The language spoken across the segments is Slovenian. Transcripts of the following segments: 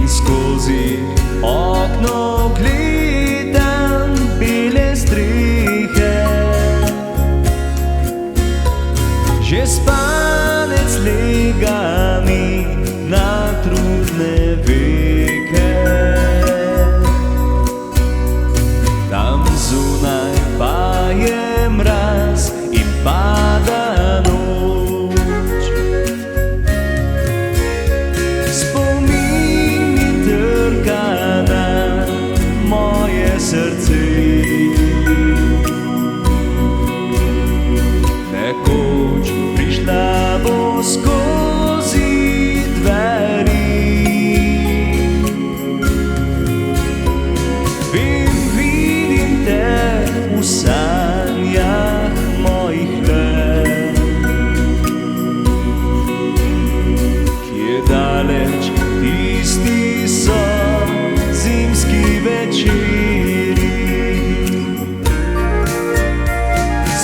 Skozi okno gledam bele strehe, že spanec lega mi na trudne veke. Tam zunaj pa je mraz in pada noč. Srce nekoč prišla bo skozi dveri. Vem, vidim te v sanjah mojih let, kje daleč tisti so zimski večeri.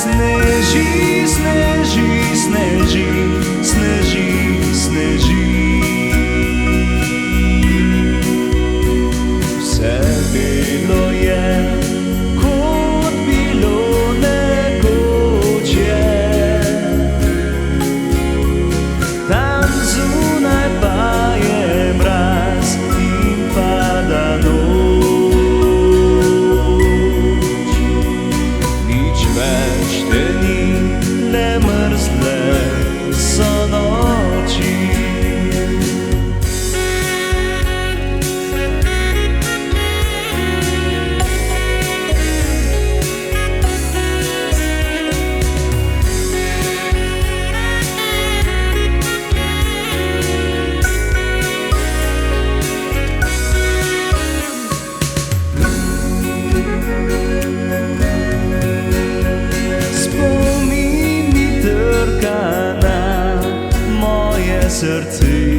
Sneži, sneži, sneži, sneži. Vse belo je, kot bilo nekoč je. Tam zunaj pa je mraz in pada noč. Nič več te ni, le mrzle so noči. Srce